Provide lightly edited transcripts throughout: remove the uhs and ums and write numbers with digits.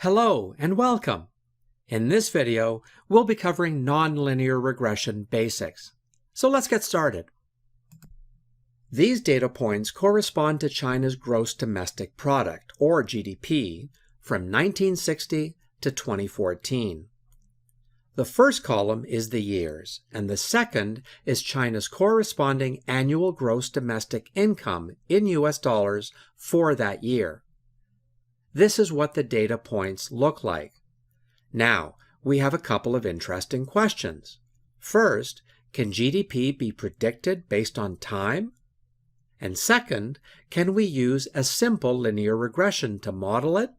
Hello and welcome! In this video, we'll be covering nonlinear regression basics. So let's get started. These data points correspond to China's gross domestic product, or GDP, from 1960 to 2014. The first column is the years, and the second is China's corresponding annual gross domestic income in US dollars for that year. This is what the data points look like. Now, we have a couple of interesting questions. First, can GDP be predicted based on time? And second, can we use a simple linear regression to model it?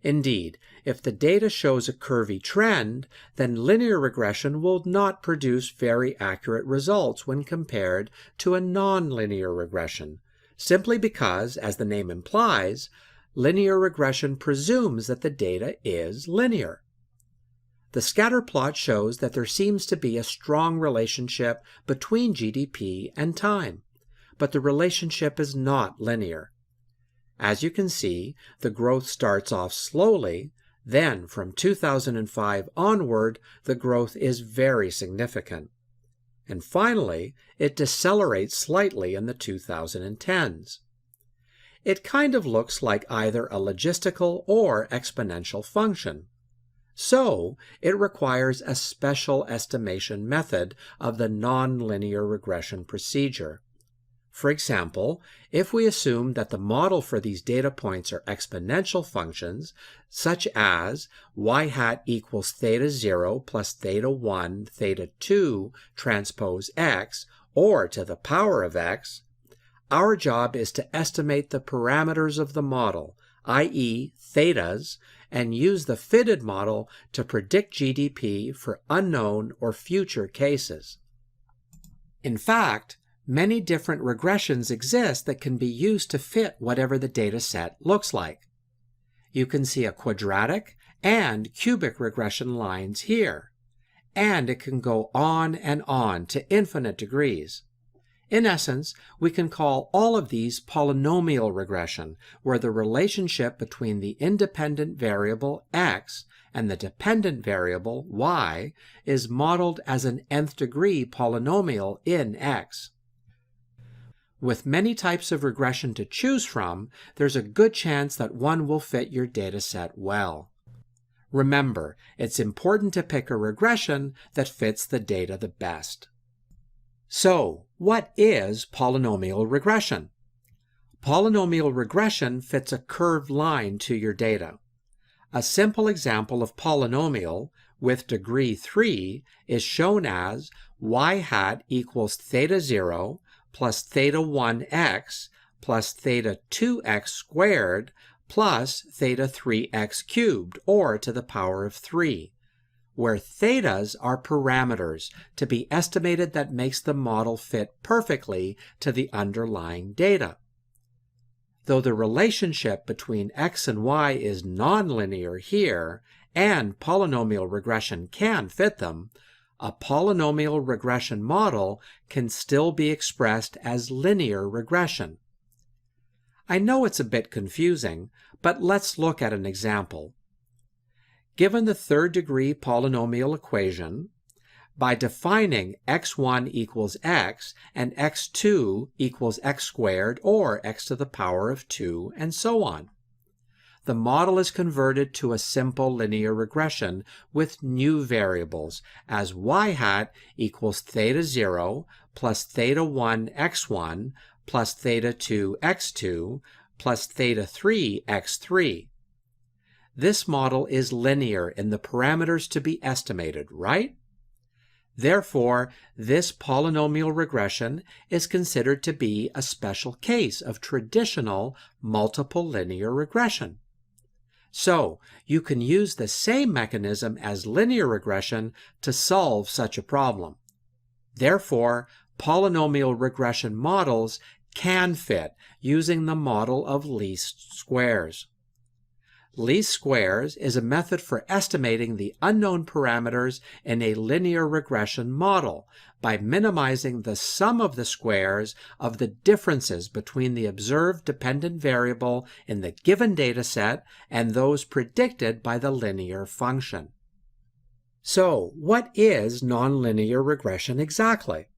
Indeed, if the data shows a curvy trend, then linear regression will not produce very accurate results when compared to a nonlinear regression, simply because, as the name implies, linear regression presumes that the data is linear. The scatter plot shows that there seems to be a strong relationship between GDP and time, but the relationship is not linear. As you can see, the growth starts off slowly, then from 2005 onward, the growth is very significant. And finally, it decelerates slightly in the 2010s. It kind of looks like either a logistical or exponential function. So, it requires a special estimation method of the nonlinear regression procedure. For example, if we assume that the model for these data points are exponential functions, such as y hat equals theta 0 plus theta 1 theta 2 transpose x, or to the power of x, our job is to estimate the parameters of the model, i.e. thetas, and use the fitted model to predict GDP for unknown or future cases. In fact, many different regressions exist that can be used to fit whatever the data set looks like. You can see a quadratic and cubic regression lines here, and it can go on and on to infinite degrees. In essence, we can call all of these polynomial regression, where the relationship between the independent variable x and the dependent variable y is modeled as an nth degree polynomial in x. With many types of regression to choose from, there's a good chance that one will fit your dataset well. Remember, it's important to pick a regression that fits the data the best. So, what is polynomial regression? Polynomial regression fits a curved line to your data. A simple example of polynomial with degree 3 is shown as y hat equals theta 0 plus theta 1x plus theta 2x squared plus theta 3x cubed, or to the power of 3, where thetas are parameters to be estimated that makes the model fit perfectly to the underlying data. Though the relationship between x and y is nonlinear here, and polynomial regression can fit them, a polynomial regression model can still be expressed as linear regression. I know it's a bit confusing, but let's look at an example. Given the third-degree polynomial equation, by defining x1 equals x and x2 equals x squared or x to the power of 2, and so on, the model is converted to a simple linear regression with new variables as y hat equals theta 0 plus theta 1 x1 plus theta 2 x2 plus theta 3 x3. This model is linear in the parameters to be estimated, right? Therefore, this polynomial regression is considered to be a special case of traditional multiple linear regression. So, you can use the same mechanism as linear regression to solve such a problem. Therefore, polynomial regression models can fit using the model of least squares. Least squares is a method for estimating the unknown parameters in a linear regression model by minimizing the sum of the squares of the differences between the observed dependent variable in the given dataset and those predicted by the linear function. So, what is nonlinear regression exactly?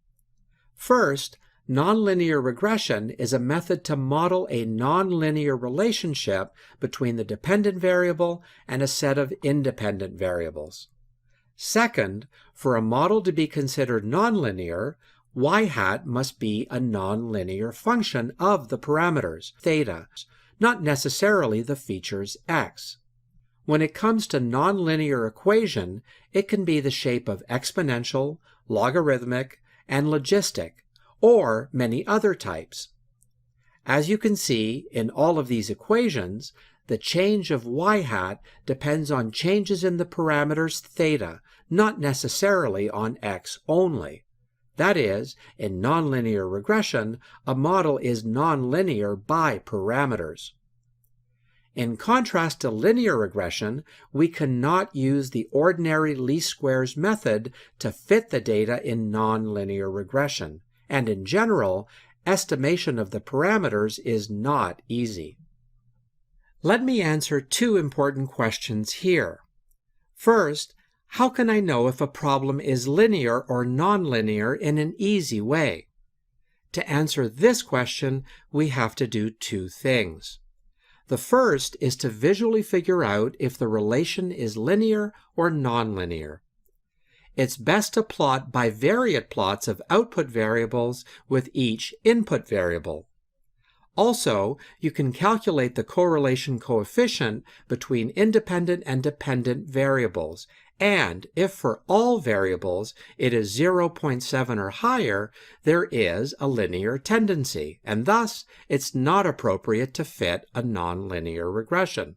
First, nonlinear regression is a method to model a nonlinear relationship between the dependent variable and a set of independent variables. Second, for a model to be considered nonlinear, y hat must be a nonlinear function of the parameters, theta, not necessarily the features x. When it comes to nonlinear equation, it can be the shape of exponential, logarithmic, and logistic, or many other types. As you can see in all of these equations, the change of y hat depends on changes in the parameters theta, not necessarily on x only. That is, in nonlinear regression, a model is nonlinear by parameters. In contrast to linear regression, we cannot use the ordinary least squares method to fit the data in nonlinear regression, and in general, estimation of the parameters is not easy. Let me answer two important questions here. First, how can I know if a problem is linear or nonlinear in an easy way? To answer this question, we have to do two things. The first is to visually figure out if the relation is linear or nonlinear. It's best to plot bivariate plots of output variables with each input variable. Also, you can calculate the correlation coefficient between independent and dependent variables, and if for all variables it is 0.7 or higher, there is a linear tendency, and thus it's not appropriate to fit a nonlinear regression.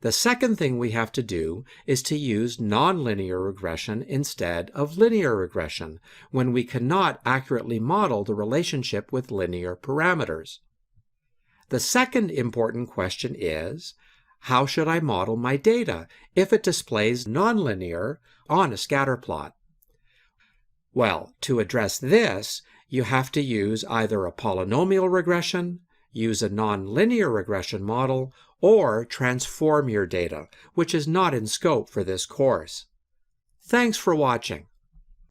The second thing we have to do is to use nonlinear regression instead of linear regression when we cannot accurately model the relationship with linear parameters. The second important question is, how should I model my data if it displays nonlinear on a scatter plot? Well, to address this, you have to use either a polynomial regression, use a nonlinear regression model, or transform your data, which is not in scope for this course. Thanks for watching.